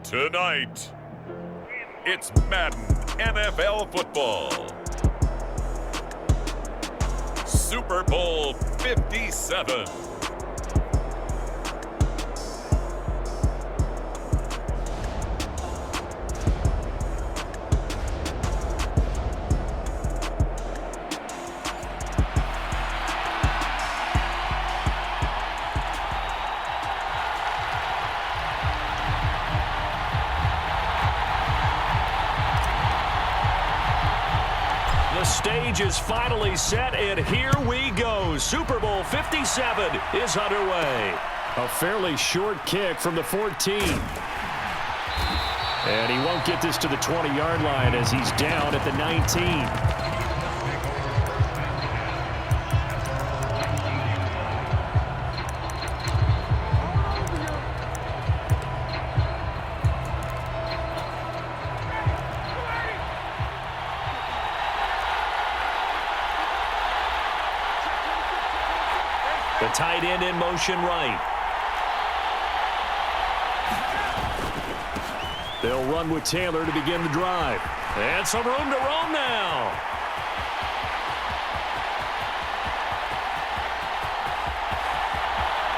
Tonight, it's Madden NFL football. Super Bowl 57. The stage is finally set, and here we go. Super Bowl 57 is underway. A fairly short kick from the 14. And he won't get this to the 20-yard line as he's down at the 19. The tight end in motion right. They'll run with Taylor to begin the drive. And some room to roam now.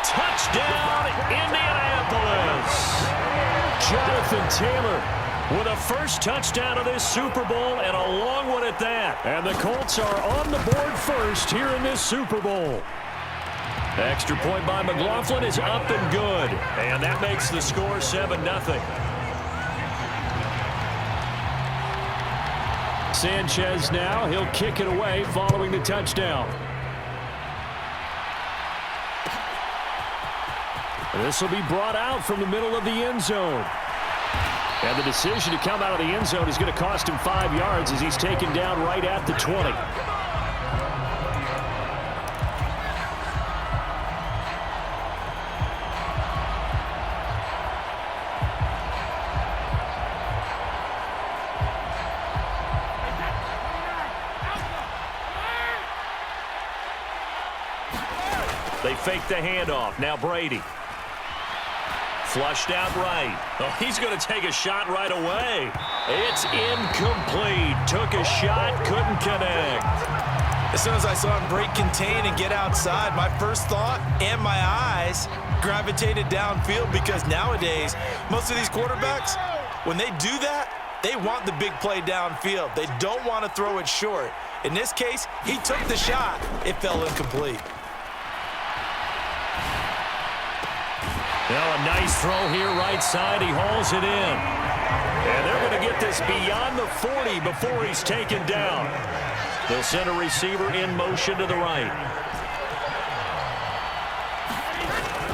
Touchdown, Indianapolis. Jonathan Taylor with a first touchdown of this Super Bowl, and a long one at that. And the Colts are on the board first here in this Super Bowl. Extra point by McLaughlin is up and good. And that makes the score 7-0. Sanchez now, he'll kick it away following the touchdown. This will be brought out from the middle of the end zone. And the decision to come out of the end zone is going to cost him 5 yards as he's taken down right at the 20. They fake the handoff. Now Brady. Flushed out right. Oh, he's going to take a shot right away. It's incomplete. Took a shot, couldn't connect. As soon as I saw him break contain and get outside, my first thought and my eyes gravitated downfield, because nowadays, most of these quarterbacks, when they do that, they want the big play downfield. They don't want to throw it short. In this case, he took the shot. It fell incomplete. Now a nice throw here right side. He hauls it in. And they're going to get this beyond the 40 before he's taken down. They'll send a receiver in motion to the right.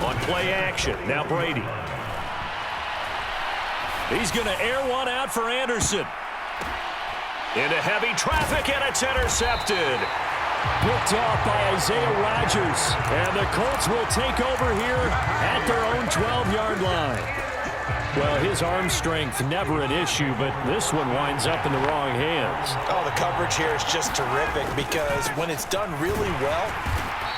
On play action, now Brady. He's going to air one out for Anderson. Into heavy traffic, and it's intercepted. Picked off by Isaiah Rodgers. And the Colts will take over here at their own 12-yard line. Well, his arm strength never an issue, but this one winds up in the wrong hands. Oh, the coverage here is just terrific, because when it's done really well,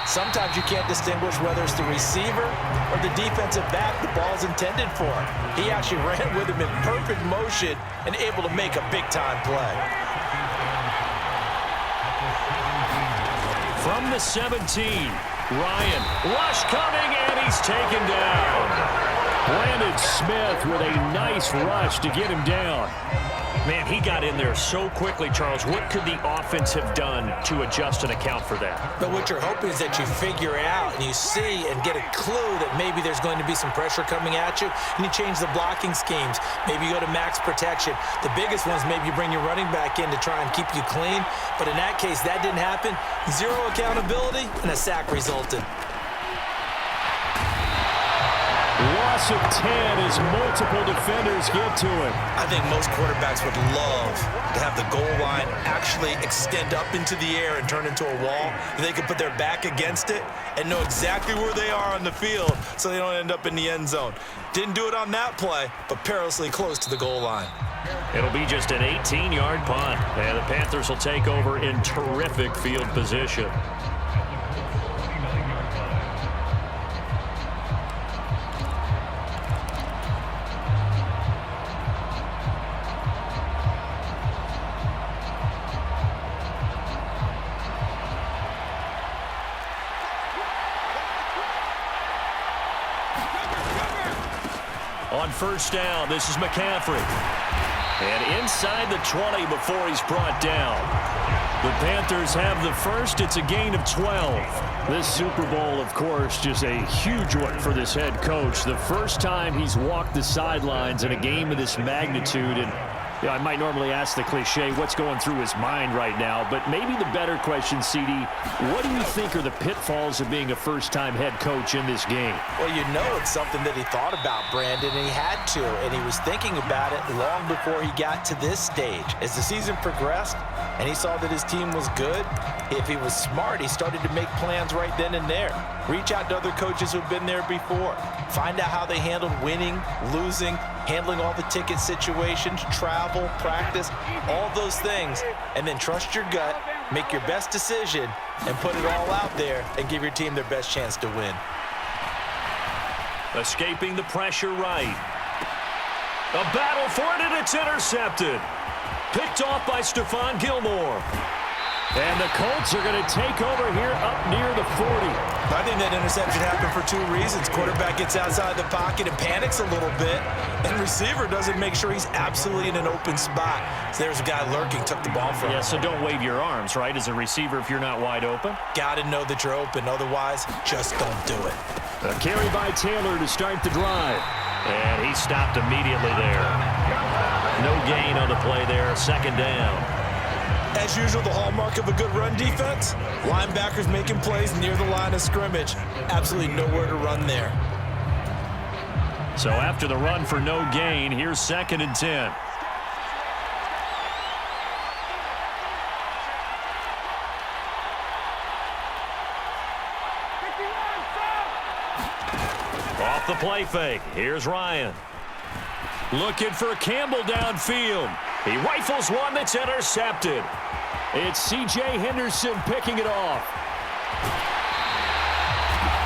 sometimes you can't distinguish whether it's the receiver or the defensive back the ball's intended for. He actually ran with him in perfect motion and able to make a big-time play. From the 17, Ryan. Rush coming, and he's taken down. Brandon Smith with a nice rush to get him down. Man, he got in there so quickly, Charles. What could the offense have done to adjust and account for that? But what you're hoping is that you figure out and you see and get a clue that maybe there's going to be some pressure coming at you, and you change the blocking schemes. Maybe you go to max protection. The biggest ones, maybe you bring your running back in to try and keep you clean. But in that case, that didn't happen. Zero accountability, and a sack resulted. Loss of 10 as multiple defenders get to him. I think most quarterbacks would love to have the goal line actually extend up into the air and turn into a wall. They could put their back against it and know exactly where they are on the field so they don't end up in the end zone. Didn't do it on that play, but perilously close to the goal line. It'll be just an 18-yard punt. And the Panthers will take over in terrific field position. On first down, this is McCaffrey. And inside the 20 before he's brought down. The Panthers have the first. It's a gain of 12. This Super Bowl, of course, just a huge one for this head coach. The first time he's walked the sidelines in a game of this magnitude. And I might normally ask the cliche, what's going through his mind right now? But maybe the better question, CD, what do you think are the pitfalls of being a first-time head coach in this game? Well, you know it's something that he thought about, Brandon, and he had to. And he was thinking about it long before he got to this stage. As the season progressed and he saw that his team was good, if he was smart, he started to make plans right then and there. Reach out to other coaches who've been there before. Find out how they handled winning, losing, handling all the ticket situations, travel, practice, all those things, and then trust your gut, make your best decision, and put it all out there and give your team their best chance to win. Escaping the pressure right. A battle for it, and it's intercepted. Picked off by Stephon Gilmore. And the Colts are going to take over here up near the 40. I think that interception happened for two reasons. Quarterback gets outside the pocket and panics a little bit, and receiver doesn't make sure he's absolutely in an open spot. So there's a guy lurking, took the ball from him. Yeah, so don't wave your arms, right, as a receiver if you're not wide open. Got to know that you're open. Otherwise, just don't do it. A carry by Taylor to start the drive. And he stopped immediately there. No gain on the play there, second down. As usual, the hallmark of a good run defense, linebackers making plays near the line of scrimmage. Absolutely nowhere to run there. So after the run for no gain, here's 2nd and 10. Off the play fake. Here's Ryan. Looking for Campbell downfield. He rifles one that's intercepted. It's C.J. Henderson picking it off.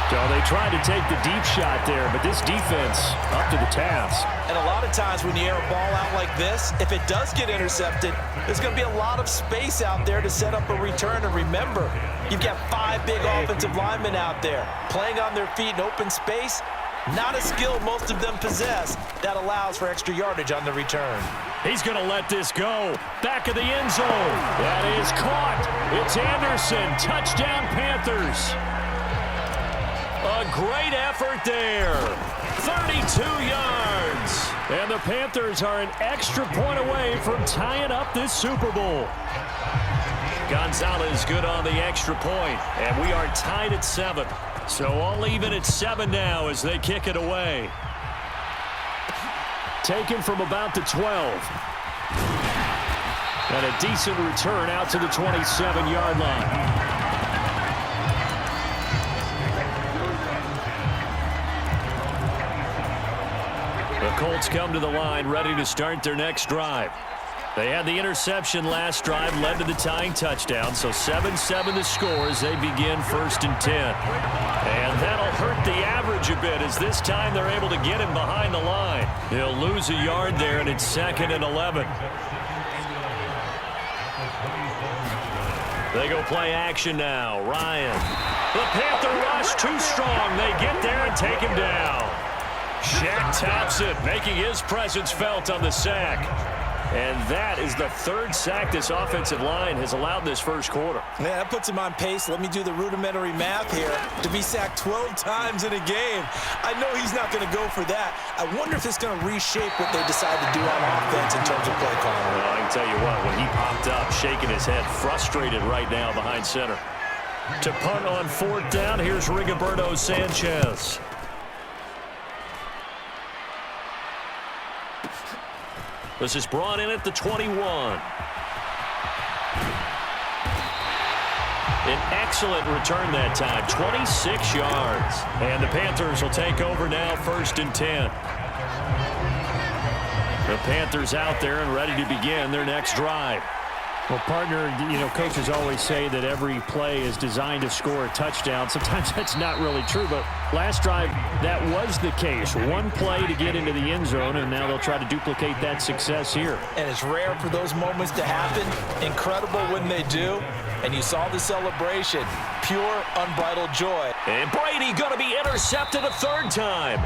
So they tried to take the deep shot there, but this defense up to the task. And a lot of times when you air a ball out like this, if it does get intercepted, there's going to be a lot of space out there to set up a return. And remember, you've got 5 big offensive linemen out there playing on their feet in open space. Not a skill most of them possess that allows for extra yardage on the return. He's going to let this go. Back of the end zone. That is caught. It's Anderson. Touchdown, Panthers. A great effort there. 32 yards. And the Panthers are an extra point away from tying up this Super Bowl. Gonzalez good on the extra point, and we are tied at 7. So all even at 7 now as they kick it away. Taken from about the 12. And a decent return out to the 27-yard line. The Colts come to the line ready to start their next drive. They had the interception last drive, led to the tying touchdown, so 7-7 the score as they begin 1st and 10. And that'll hurt the average a bit as this time they're able to get him behind the line. He'll lose a yard there, and it's 2nd and 11. They go play action now. Ryan. The Panther rush too strong. They get there and take him down. Shaq taps it, making his presence felt on the sack. And that is the 3rd sack this offensive line has allowed this first quarter. Man, that puts him on pace. Let me do the rudimentary math here. To be sacked 12 times in a game, I know he's not going to go for that. I wonder if it's going to reshape what they decide to do on offense in terms of play calling. Well, I can tell you what, when he popped up, shaking his head, frustrated right now behind center. To punt on 4th down, here's Rigoberto Sanchez. This is brought in at the 21. An excellent return that time, 26 yards. And the Panthers will take over now, 1st and 10. The Panthers out there and ready to begin their next drive. Well, partner, coaches always say that every play is designed to score a touchdown. Sometimes that's not really true, but last drive, that was the case. One play to get into the end zone, and now they'll try to duplicate that success here. And it's rare for those moments to happen. Incredible when they do. And you saw the celebration. Pure, unbridled joy. And Brady going to be intercepted a 3rd time.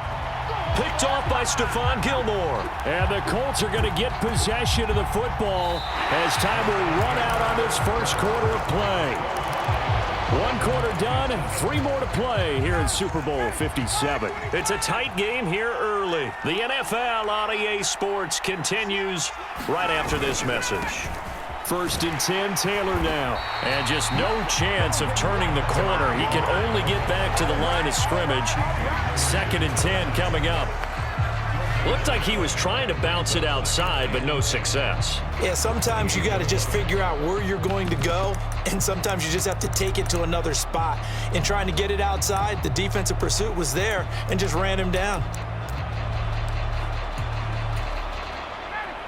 Picked off by Stephon Gilmore. And the Colts are going to get possession of the football as time will run out on this first quarter of play. 1 quarter done, 3 more to play here in Super Bowl 57. It's a tight game here early. The NFL on EA Sports continues right after this message. 1st and 10, Taylor now. And just no chance of turning the corner. He can only get back to the line of scrimmage. 2nd and 10 coming up. Looked like he was trying to bounce it outside, but no success. Yeah, sometimes you got to just figure out where you're going to go, and sometimes you just have to take it to another spot. In trying to get it outside, the defensive pursuit was there and just ran him down.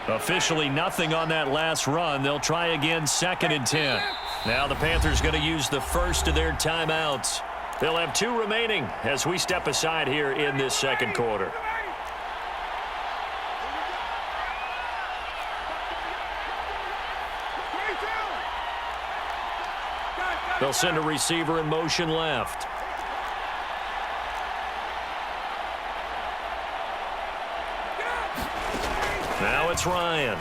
Officially nothing on that last run. They'll try again 2nd and 10. Now the Panthers going to use the first of their timeouts. They'll have 2 remaining as we step aside here in this 2nd quarter. They'll send a receiver in motion left. Now it's Ryan.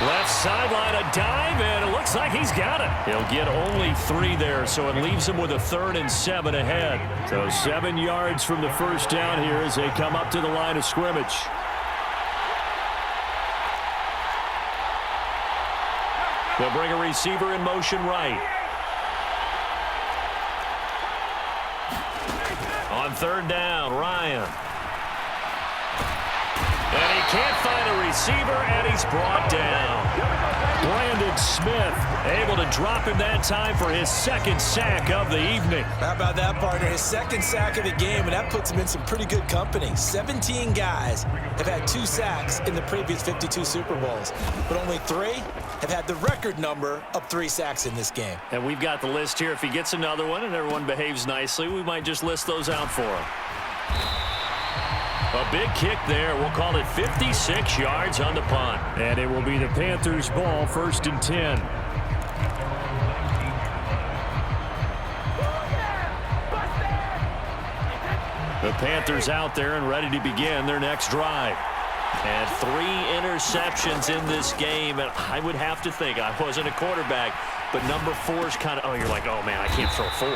Left sideline, a dive, and it looks like he's got it. He'll get only 3 there, so it leaves him with a 3rd and 7 ahead. So 7 yards from the first down here as they come up to the line of scrimmage. They'll bring a receiver in motion right. On 3rd down, Ryan. And he can't find a receiver, and he's brought down. Brandon Smith able to drop him that time for his 2nd sack of the evening. How about that, partner? His 2nd sack of the game, and that puts him in some pretty good company. 17 guys have had 2 sacks in the previous 52 Super Bowls, but only 3 have had the record number of 3 sacks in this game. And we've got the list here. If he gets another one and everyone behaves nicely, we might just list those out for him. A big kick there. We'll call it 56 yards on the punt. And it will be the Panthers' ball, 1st and 10. The Panthers out there and ready to begin their next drive. And 3 interceptions in this game. And I would have to think, I wasn't a quarterback, but number 4 is kind of, oh, you're like, oh, man, I can't throw 4.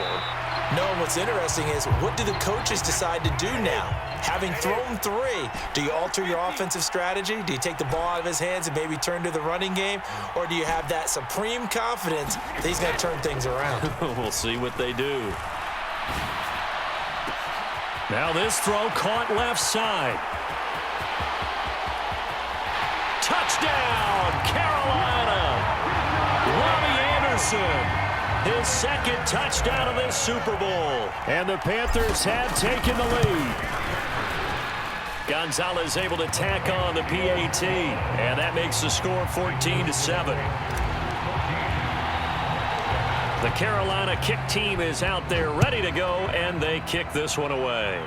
No, what's interesting is, what do the coaches decide to do now? Having thrown 3, do you alter your offensive strategy? Do you take the ball out of his hands and maybe turn to the running game? Or do you have that supreme confidence that he's going to turn things around? We'll see what they do. Now this throw caught left side. Touchdown, Carolina! Robbie Anderson. His 2nd touchdown of this Super Bowl. And the Panthers have taken the lead. Gonzalez able to tack on the PAT. And that makes the score 14-7. The Carolina kick team is out there ready to go, and they kick this one away.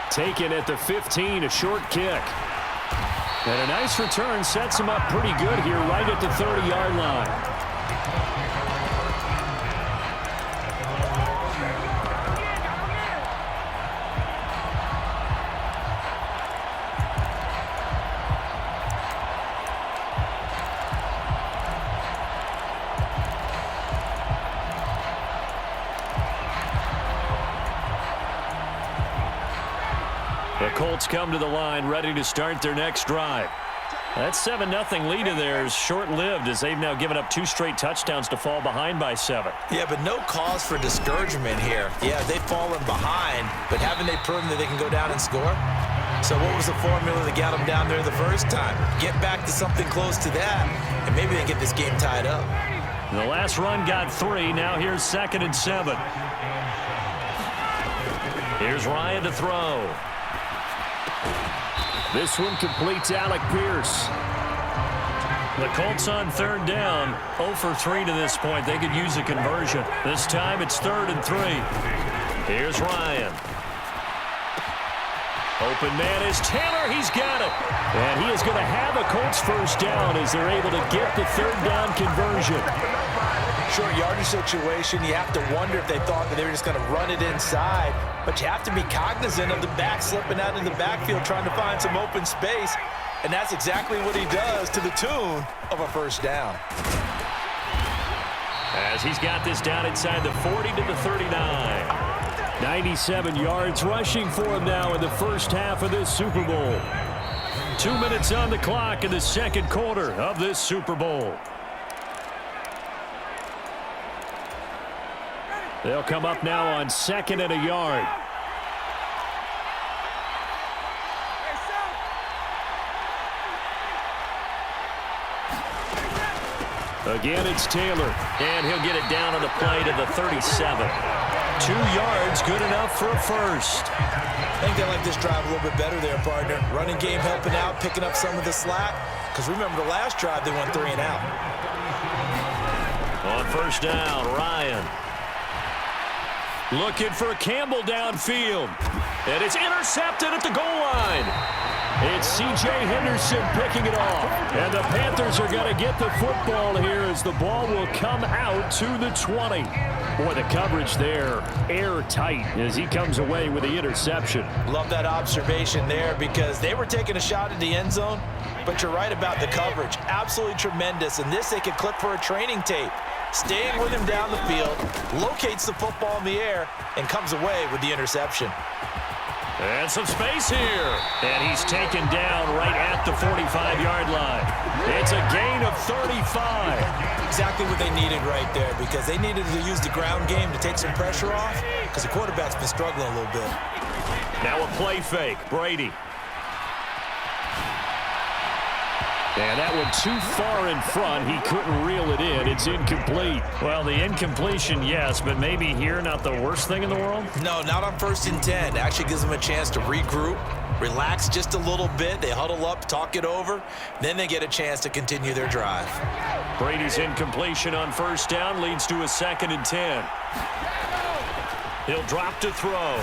Taken at the 15, a short kick. And a nice return sets him up pretty good here right at the 30-yard line. The Colts come to the line ready to start their next drive. That 7-0 lead of theirs short-lived as they've now given up 2 straight touchdowns to fall behind by 7. Yeah, but no cause for discouragement here. Yeah, they've fallen behind, but haven't they proven that they can go down and score? So what was the formula that got them down there the first time? Get back to something close to that, and maybe they get this game tied up. The last run got 3. Now here's 2nd and 7. Here's Ryan to throw. This one completes Alec Pierce. The Colts on 3rd down, 0 for 3 to this point. They could use a conversion. This time it's 3rd and 3. Here's Ryan. Open man is Taylor. He's got it. And he is going to have a Colts 1st down as they're able to get the 3rd down conversion. short yardage situation, you have to wonder if they thought that they were just going to run it inside. But you have to be cognizant of the back slipping out in the backfield trying to find some open space. And that's exactly what he does to the tune of a first down. As he's got this down inside the 40 to the 39. 97 yards rushing for him now in the first half of this Super Bowl. 2 minutes on the clock in the second quarter of this Super Bowl. They'll come up now on 2nd and a yard. Again, it's Taylor. And he'll get it down on the play to the 37. 2 yards, good enough for a first. I think they like this drive a little bit better there, partner. Running game helping out, picking up some of the slack. Because remember the last drive, they went 3 and out. On first down, Ryan. Looking for Campbell downfield. And it's intercepted at the goal line. It's C.J. Henderson picking it off. And the Panthers are going to get the football here as the ball will come out to the 20. Boy, the coverage there, airtight as he comes away with the interception. Love that observation there because they were taking a shot at the end zone, but you're right about the coverage. Absolutely tremendous. And this they could clip for a training tape. Staying with him down the field, locates the football in the air, and comes away with the interception. And some space here. And he's taken down right at the 45-yard line. It's a gain of 35. Exactly what they needed right there because they needed to use the ground game to take some pressure off because the quarterback's been struggling a little bit. Now a play fake. Brady. And that one too far in front. He couldn't reel it in. It's incomplete. Well, the incompletion, yes, but maybe here not the worst thing in the world? No, not on 1st and 10. It actually gives them a chance to regroup, relax just a little bit. They huddle up, talk it over. Then they get a chance to continue their drive. Brady's incompletion on first down leads to a 2nd and 10. He'll drop to throw.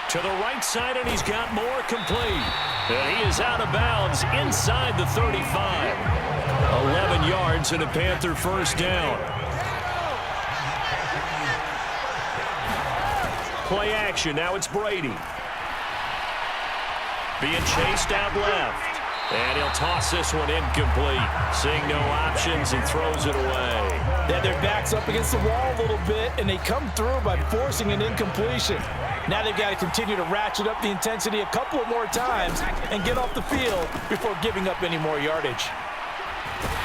To the right side, and he's got more complete. And he is out of bounds inside the 35. 11 yards and a Panther first down. Play action. Now it's Brady. Being chased out left. And he'll toss this one incomplete. Seeing no options and throws it away. They had their backs up against the wall a little bit, and they come through by forcing an incompletion. Now they've got to continue to ratchet up the intensity a couple of more times and get off the field before giving up any more yardage.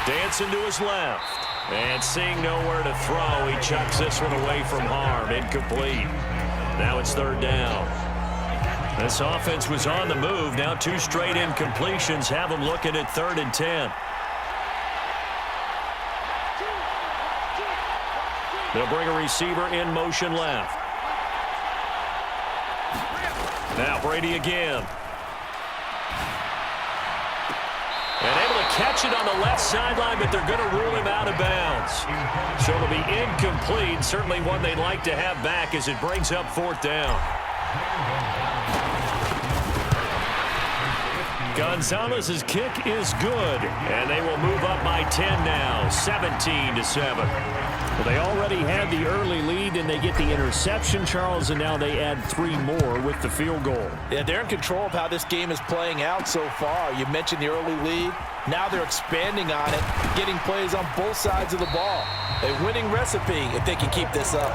Dancing to his left. And seeing nowhere to throw, he chucks this one away from harm. Incomplete. Now it's 3rd down. This offense was on the move. Now 2 straight incompletions have them looking at 3rd and 10. They'll bring a receiver in motion left. Now Brady again. And able to catch it on the left sideline, but they're going to rule him out of bounds. So it'll be incomplete. Certainly one they'd like to have back as it brings up 4th down. Gonzalez's kick is good, and they will move up by 10 now, 17-7. Well, they already had the early lead, and they get the interception, Charles, and now they add 3 more with the field goal. Yeah, they're in control of how this game is playing out so far. You mentioned the early lead. Now they're expanding on it, getting plays on both sides of the ball. A winning recipe if they can keep this up.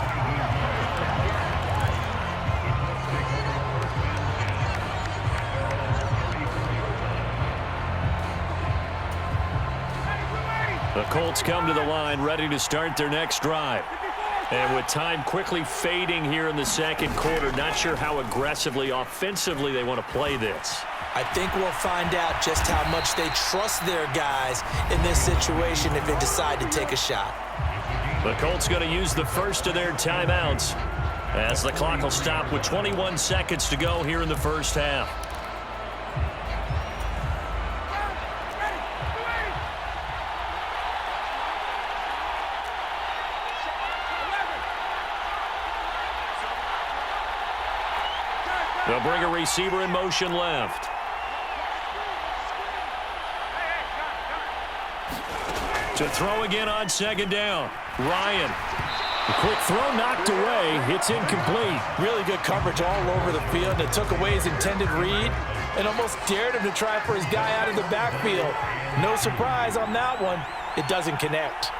The Colts come to the line ready to start their next drive. And with time quickly fading here in the second quarter, not sure how aggressively, offensively they want to play this. I think we'll find out just how much they trust their guys in this situation if they decide to take a shot. The Colts going to use the first of their timeouts as the clock will stop with 21 seconds to go here in the first half. They'll bring a receiver in motion left. To throw again on 2nd down. Ryan. The quick throw knocked away. It's incomplete. Really good coverage all over the field. It took away his intended read and almost dared him to try for his guy out of the backfield. No surprise on that one. It doesn't connect.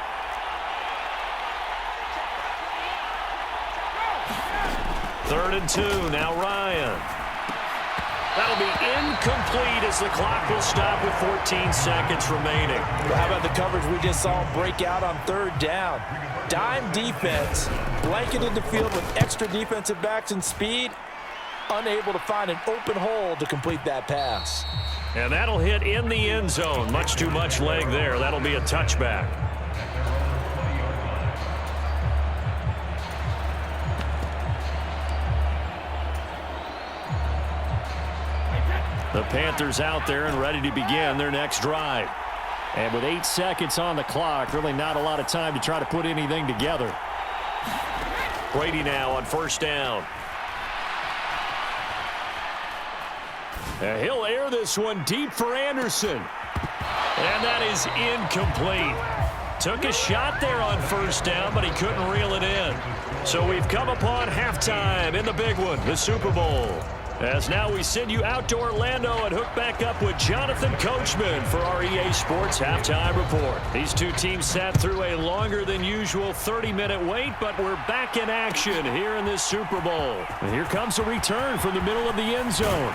Third and 2. Now Ryan. That'll be incomplete as the clock will stop with 14 seconds remaining. Well, how about the coverage we just saw him break out on third down? Dime defense, blanketed the field with extra defensive backs and speed, unable to find an open hole to complete that pass. And that'll hit in the end zone. Much too much leg there. That'll be a touchback. The Panthers out there and ready to begin their next drive. And with 8 seconds on the clock, really not a lot of time to try to put anything together. Brady now on first down. He'll air this one deep for Anderson. And that is incomplete. Took a shot there on first down, but he couldn't reel it in. So we've come upon halftime in the big one, the Super Bowl. As now we send you out to Orlando and hook back up with Jonathan Coachman for our EA Sports Halftime Report. These two teams sat through a longer than usual 30-minute wait, but we're back in action here in this Super Bowl. And here comes a return from the middle of the end zone.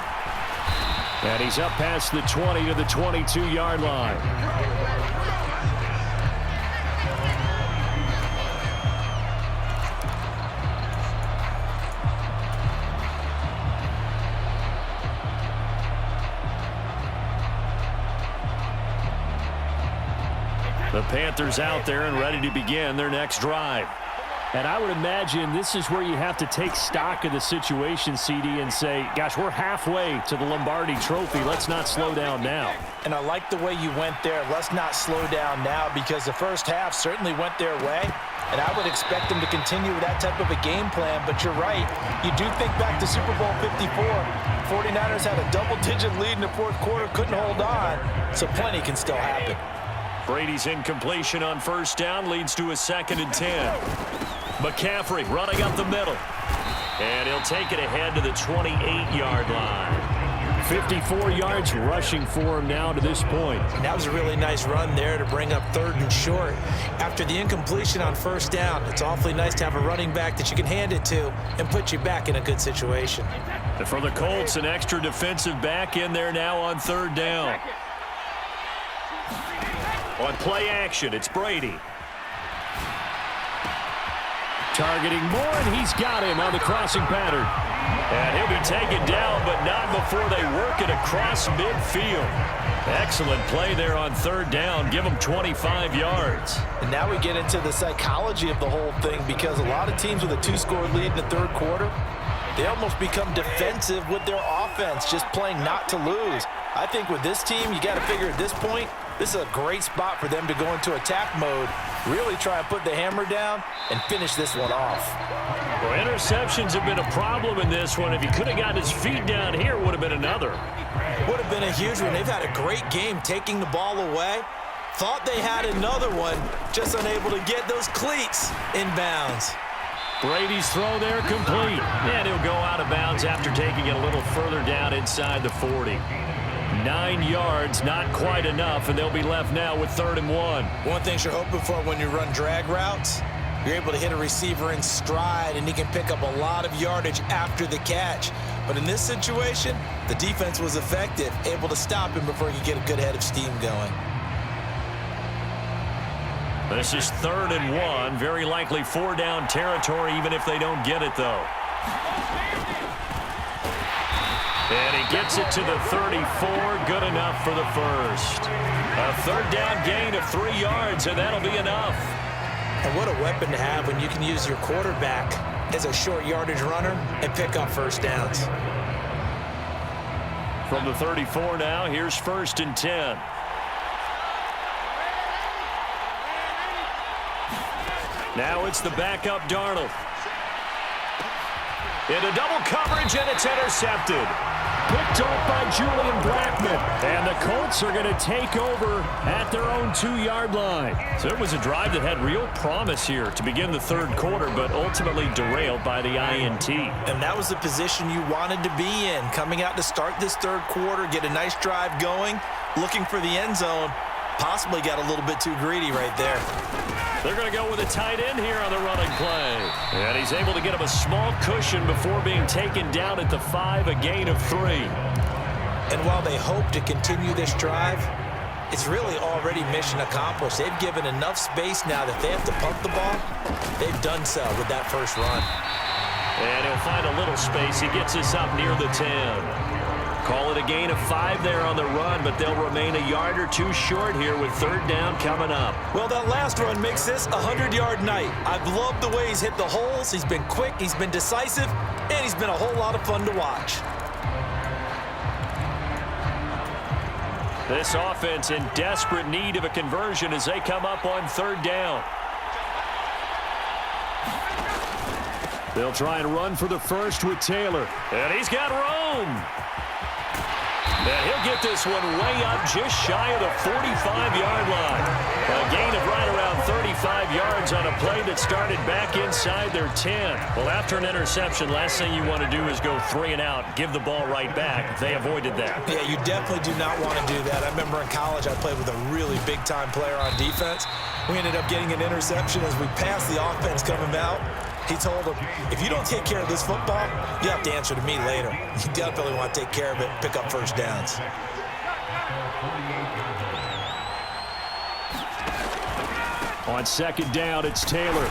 And he's up past the 20 to the 22-yard line. The Panthers out there and ready to begin their next drive. And I would imagine this is where you have to take stock of the situation, CD, and say, gosh, we're halfway to the Lombardi Trophy. Let's not slow down now. And I like the way you went there. Let's not slow down now, because the first half certainly went their way. And I would expect them to continue with that type of a game plan. But you're right. You do think back to Super Bowl 54. 49ers had a double-digit lead in the fourth quarter, couldn't hold on. So plenty can still happen. Brady's incompletion on first down leads to a 2nd and 10. McCaffrey running up the middle. And he'll take it ahead to the 28-yard line. 54 yards rushing for him now to this point. And that was a really nice run there to bring up 3rd and short. After the incompletion on first down, it's awfully nice to have a running back that you can hand it to and put you back in a good situation. And for the Colts, an extra defensive back in there now on 3rd down. On play action, it's Brady. Targeting Moore, and he's got him on the crossing pattern. And he'll be taken down, but not before they work it across midfield. Excellent play there on 3rd down. Give them 25 yards. And now we get into the psychology of the whole thing, because a lot of teams with a 2-score lead in the 3rd quarter, they almost become defensive with their offense, just playing not to lose. I think with this team, you got to figure at this point, this is a great spot for them to go into attack mode, really try and put the hammer down and finish this one off. Well, interceptions have been a problem in this one. If he could have gotten his feet down here, it would have been another. Would have been a huge one. They've had a great game taking the ball away. Thought they had another one, just unable to get those cleats inbounds. Brady's throw there complete. And he'll go out of bounds after taking it a little further down inside the 40. 9 yards, not quite enough, and they'll be left now with 3rd and 1. One thing you're hoping for when you run drag routes, you're able to hit a receiver in stride, and he can pick up a lot of yardage after the catch. But in this situation, the defense was effective, able to stop him before he could get a good head of steam going. This is 3rd and 1, very likely 4-down territory, even if they don't get it, though. And he gets it to the 34, good enough for the first. A 3rd down gain of 3 yards, and that'll be enough. And what a weapon to have when you can use your quarterback as a short yardage runner and pick up first downs. From the 34 now, here's 1st and 10. Now it's the backup Darnold. Into double coverage, and it's intercepted. Picked off by Julian Blackman. And the Colts are going to take over at their own 2-yard line. So it was a drive that had real promise here to begin the third quarter, but ultimately derailed by the INT. And that was the position you wanted to be in. Coming out to start this third quarter, get a nice drive going, looking for the end zone. Possibly got a little bit too greedy right there. They're going to go with a tight end here on the running play. And he's able to get him a small cushion before being taken down at the 5, a gain of 3. And while they hope to continue this drive, it's really already mission accomplished. They've given enough space now that they have to pump the ball. They've done so with that first run. And he'll find a little space. He gets us up near the 10. Call it a gain of 5 there on the run, but they'll remain a yard or two short here with third down coming up. Well, that last run makes this a 100-yard night. I've loved the way he's hit the holes. He's been quick, he's been decisive, and he's been a whole lot of fun to watch. This offense in desperate need of a conversion as they come up on third down. They'll try and run for the first with Taylor. And he's got room. And he'll get this one way up just shy of the 45-yard line. A gain of right around 35 yards on a play that started back inside their 10. Well, after an interception, last thing you want to do is go 3 and out, give the ball right back. They avoided that. Yeah, you definitely do not want to do that. I remember in college I played with a really big-time player on defense. We ended up getting an interception as we passed the offense coming out. He told him, if you don't take care of this football, you have to answer to me later. You definitely want to take care of it, pick up first downs. On second down, it's Taylor.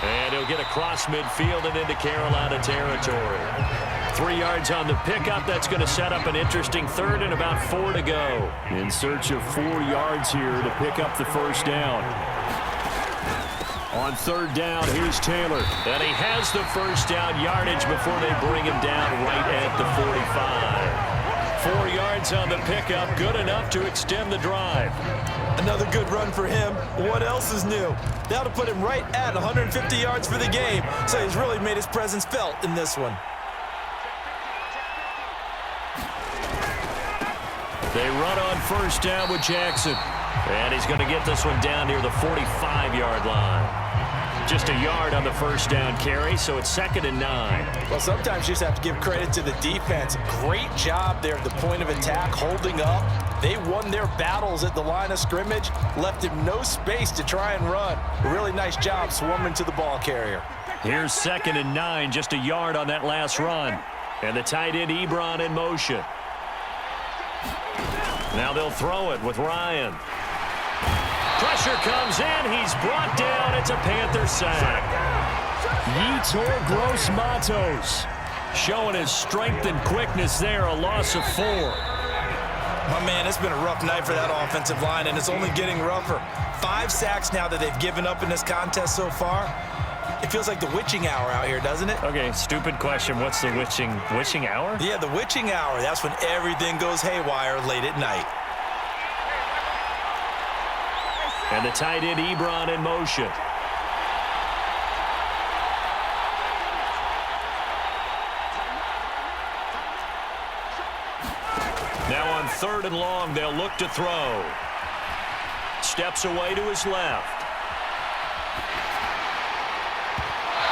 And he'll get across midfield and into Carolina territory. 3 yards on the pickup. That's going to set up an interesting third and about 4 to go. In search of 4 yards here to pick up the first down. On third down, here's Taylor. And he has the first down yardage before they bring him down right at the 45. 4 yards on the pickup, good enough to extend the drive. Another good run for him. What else is new? That'll put him right at 150 yards for the game, so he's really made his presence felt in this one. They run on first down with Jackson. And he's going to get this one down near the 45-yard line. Just a yard on the first down carry, so it's 2nd and 9. Well, sometimes you just have to give credit to the defense. Great job there at the point of attack, holding up. They won their battles at the line of scrimmage, left him no space to try and run. A really nice job swarming to the ball carrier. Here's 2nd and 9, just a yard on that last run. And the tight end Ebron in motion. Now they'll throw it with Ryan. Pressure comes in. He's brought down. It's a Panther sack. Yetur Gross-Matos showing his strength and quickness there. A loss of 4. My man, it's been a rough night for that offensive line, and it's only getting rougher. 5 sacks now that they've given up in this contest so far. It feels like the witching hour out here, doesn't it? Okay, stupid question. What's the witching hour? Yeah, the witching hour. That's when everything goes haywire late at night. And the tight end Ebron in motion. Now on 3rd and long, they'll look to throw. Steps away to his left.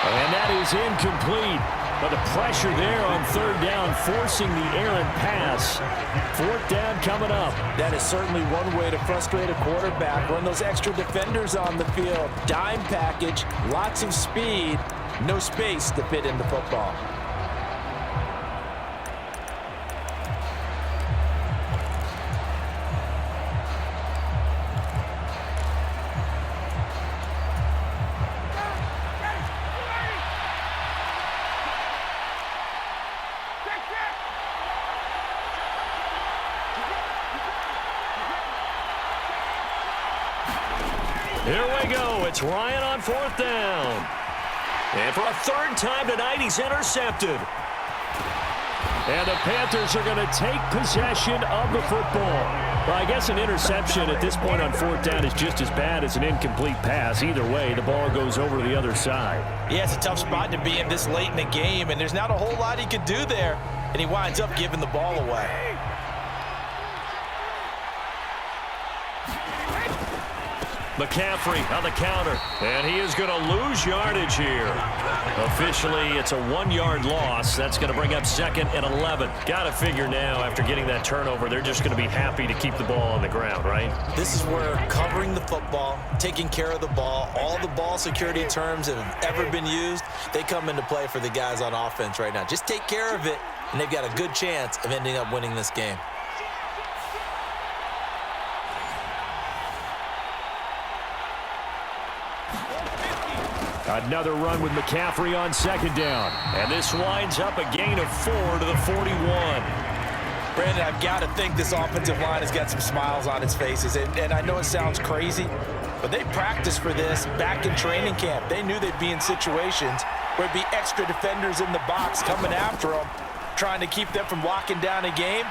And that is incomplete. But the pressure there on 3rd down, forcing the errant pass. 4th down coming up. That is certainly one way to frustrate a quarterback. Run those extra defenders on the field. Dime package, lots of speed, no space to fit in the football. Here we go. It's Ryan on 4th down. And for a 3rd time tonight, he's intercepted. And the Panthers are going to take possession of the football. Well, I guess an interception at this point on fourth down is just as bad as an incomplete pass. Either way, the ball goes over to the other side. Yeah, it's a tough spot to be in this late in the game, and there's not a whole lot he could do there, and he winds up giving the ball away. McCaffrey on the counter, and he is going to lose yardage here. Officially, it's a 1-yard loss. That's going to bring up 2nd and 11. Got to figure now, after getting that turnover, they're just going to be happy to keep the ball on the ground, right? This is where covering the football, taking care of the ball, all the ball security terms that have ever been used, they come into play for the guys on offense right now. Just take care of it, and they've got a good chance of ending up winning this game. Another run with McCaffrey on 2nd down. And this winds up a gain of 4 to the 41. Brandon, I've got to think this offensive line has got some smiles on its faces. And I know it sounds crazy, but they practiced for this back in training camp. They knew they'd be in situations where it'd be extra defenders in the box coming after them, trying to keep them from locking down a game.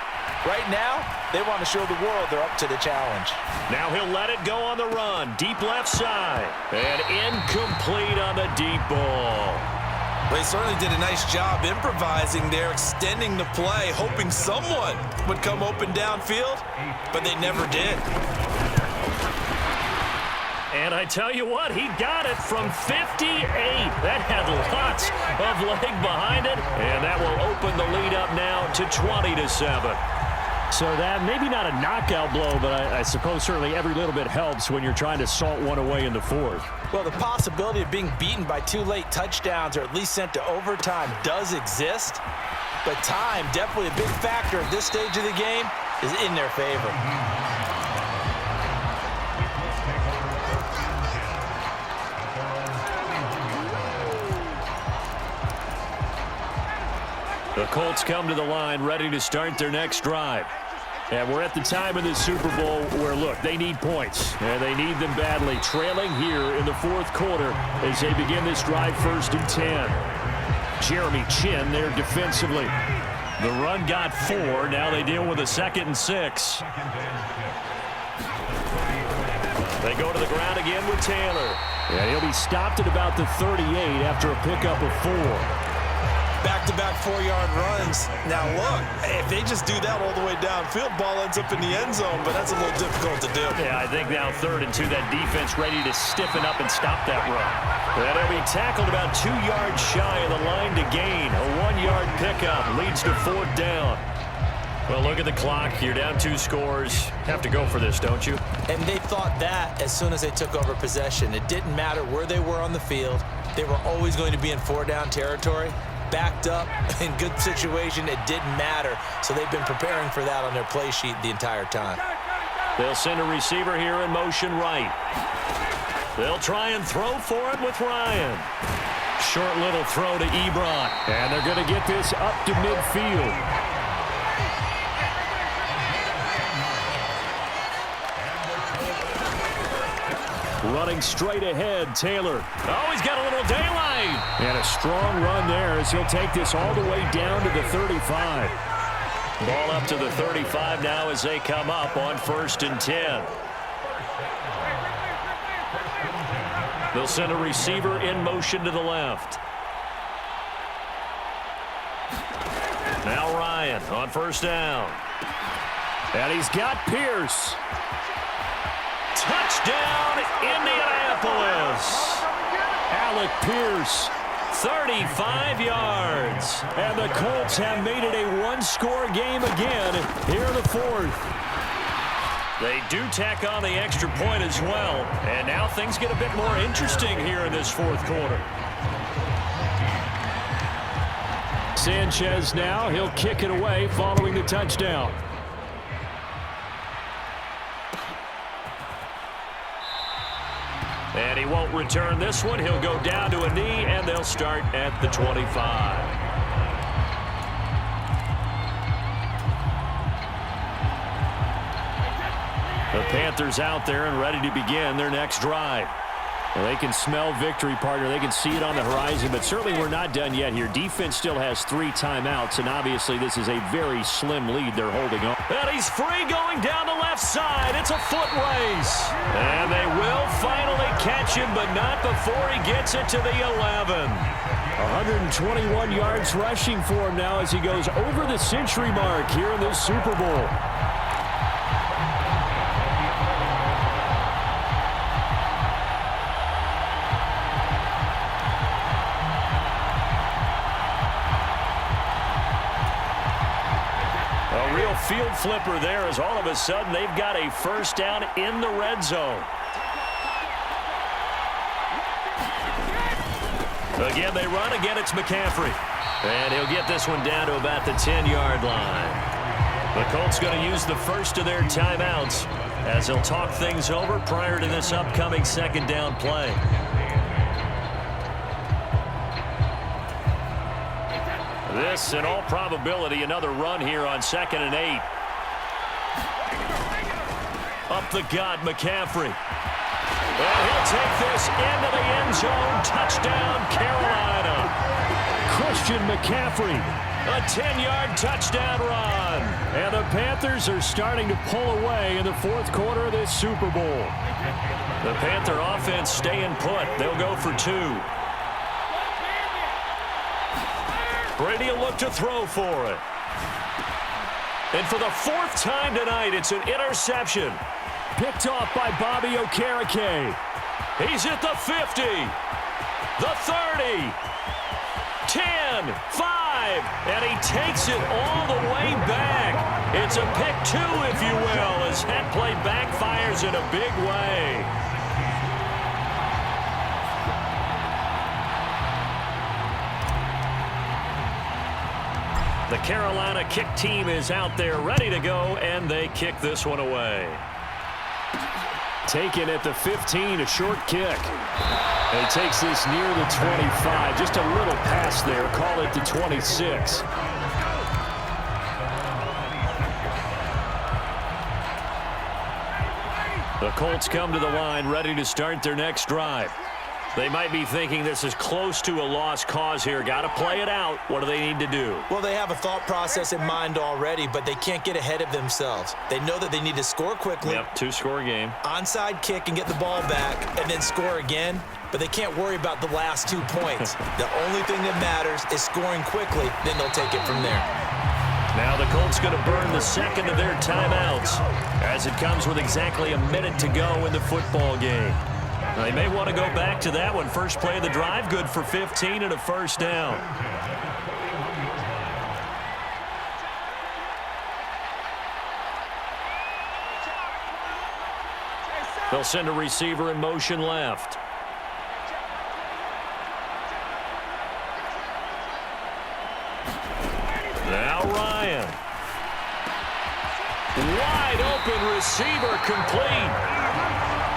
Right now, they want to show the world they're up to the challenge. Now he'll let it go on the run. Deep left side. And incomplete on the deep ball. They certainly did a nice job improvising there, extending the play, hoping someone would come open downfield, but they never did. And I tell you what, he got it from 58. That had lots of leg behind it, and that will open the lead up now to 20-7. So that, maybe not a knockout blow, but I suppose certainly every little bit helps when you're trying to salt one away in the fourth. Well, the possibility of being beaten by 2 late touchdowns or at least sent to overtime does exist, but time, definitely a big factor at this stage of the game, is in their favor. The Colts come to the line ready to start their next drive. And we're at the time of the Super Bowl where, look, they need points. And they need them badly. Trailing here in the fourth quarter as they begin this drive 1st and 10. Jeremy Chin there defensively. The run got 4. Now they deal with a 2nd and 6. They go to the ground again with Taylor. And he'll be stopped at about the 38 after a pickup of 4. Back-to-back 4-yard runs. Now, look, if they just do that all the way downfield, ball ends up in the end zone, but that's a little difficult to do. Yeah, I think now 3rd and 2, that defense ready to stiffen up and stop that run. And he'll be tackled about 2 yards shy of the line to gain. A 1-yard pickup leads to 4th down. Well, look at the clock. You're down 2 scores. Have to go for this, don't you? And they thought that as soon as they took over possession. It didn't matter where they were on the field. They were always going to be in 4-down territory. Backed up, in good situation, it didn't matter. So they've been preparing for that on their play sheet the entire time. They'll send a receiver here in motion right. They'll try and throw for it with Ryan. Short little throw to Ebron. And they're going to get this up to midfield. Running straight ahead, Taylor. Oh, he's got a little daylight. And a strong run there as he'll take this all the way down to the 35. Ball up to the 35 now as they come up on 1st and 10. They'll send a receiver in motion to the left. Now Ryan on 1st down. And he's got Pierce. Touchdown, Indianapolis. Alec Pierce. 35 yards. And the Colts have made it a one-score game again here in the fourth. They do tack on the extra point as well. And now things get a bit more interesting here in this fourth quarter. Sanchez now, he'll kick it away following the touchdown. And he won't return this one. He'll go down to a knee, and they'll start at the 25. The Panthers out there and ready to begin their next drive. Well, they can smell victory, partner. They can see it on the horizon, but certainly we're not done yet here. Defense still has 3 timeouts, and obviously this is a very slim lead they're holding on. And he's free going down the left side. It's a foot race. And they will finally catch him, but not before he gets it to the 11. 121 yards rushing for him now as he goes over the century mark here in this Super Bowl. A real field flipper there as all of a sudden they've got a first down in the red zone. Again, they run. Again, it's McCaffrey. And he'll get this one down to about the 10-yard line. The Colts going to use the first of their timeouts as they'll talk things over prior to this upcoming second down play. This, in all probability, another run here on 2nd and 8. Up the gut, McCaffrey. And he'll take this into the end zone. Touchdown, Carolina. Christian McCaffrey. A 10-yard touchdown run. And the Panthers are starting to pull away in the 4th quarter of this Super Bowl. The Panther offense staying put. They'll go for 2. Brady will look to throw for it. And for the 4th time tonight, it's an interception. Picked off by Bobby Okereke. He's at the 50, the 30, 10, 5, and he takes it all the way back. It's a pick 2, if you will, as that play backfires in a big way. The Carolina kick team is out there ready to go, and they kick this one away. Taken at the 15, a short kick. And he takes this near the 25. Just a little pass there. Call it the 26. The Colts come to the line ready to start their next drive. They might be thinking this is close to a lost cause here. Got to play it out. What do they need to do? Well, they have a thought process in mind already, but they can't get ahead of themselves. They know that they need to score quickly. Yep, 2-score game. Onside kick and get the ball back and then score again, but they can't worry about the last 2 points. The only thing that matters is scoring quickly, then they'll take it from there. Now the Colts going to burn the second of their timeouts as it comes with exactly a minute to go in the football game. They may want to go back to that one. First play of the drive, good for 15 and a first down. They'll send a receiver in motion left. Now Ryan. Wide open receiver, complete.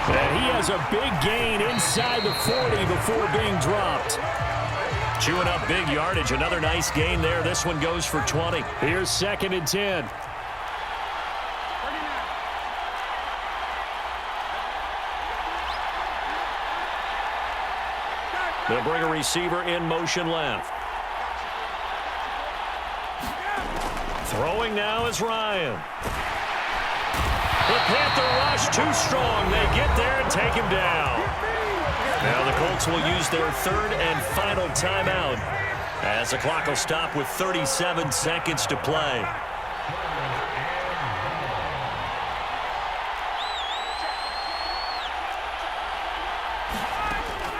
And he has a big gain inside the 40 before being dropped. Chewing up big yardage. Another nice gain there. This one goes for 20. Here's 2nd and 10. They'll bring a receiver in motion left. Throwing now is Ryan. The Panther rush too strong. They get there and take him down. Now the Colts will use their 3rd and final timeout as the clock will stop with 37 seconds to play.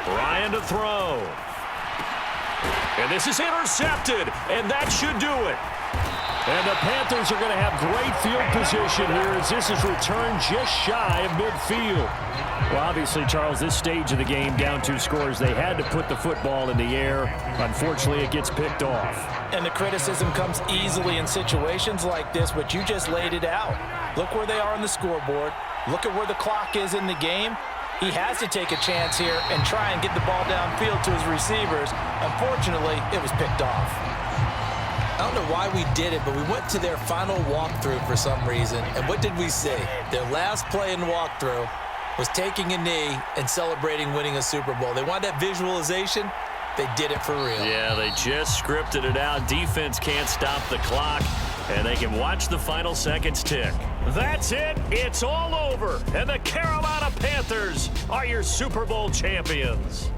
Ryan to throw. And this is intercepted, and that should do it. And the Panthers are going to have great field position here as this is returned just shy of midfield. Well, obviously, Charles, this stage of the game, down 2 scores, they had to put the football in the air. Unfortunately, it gets picked off. And the criticism comes easily in situations like this, but you just laid it out. Look where they are on the scoreboard. Look at where the clock is in the game. He has to take a chance here and try and get the ball downfield to his receivers. Unfortunately, it was picked off. I don't know why we did it, but we went to their final walkthrough for some reason. And what did we see? Their last play in walkthrough, was taking a knee and celebrating winning a Super Bowl. They want that visualization. They did it for real. Yeah, they just scripted it out. Defense can't stop the clock, and they can watch the final seconds tick. That's it. It's all over, and the Carolina Panthers are your Super Bowl champions.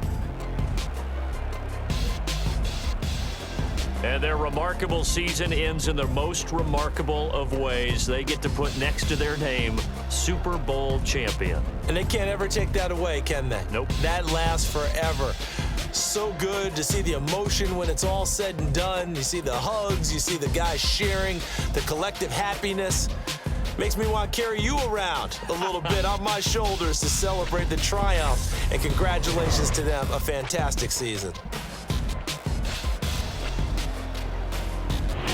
And their remarkable season ends in the most remarkable of ways. They get to put next to their name, Super Bowl champion. And they can't ever take that away, can they? Nope. That lasts forever. So good to see the emotion when it's all said and done. You see the hugs, you see the guys sharing, the collective happiness. Makes me want to carry you around a little bit on my shoulders to celebrate the triumph. And congratulations to them, a fantastic season.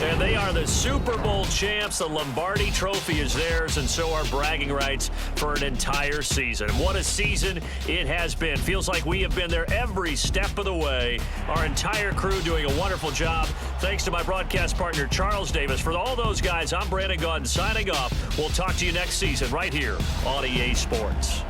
And they are the Super Bowl champs. The Lombardi Trophy is theirs, and so are bragging rights for an entire season. What a season it has been. Feels like we have been there every step of the way. Our entire crew doing a wonderful job. Thanks to my broadcast partner, Charles Davis. For all those guys, I'm Brandon Gaudin signing off. We'll talk to you next season right here on EA Sports.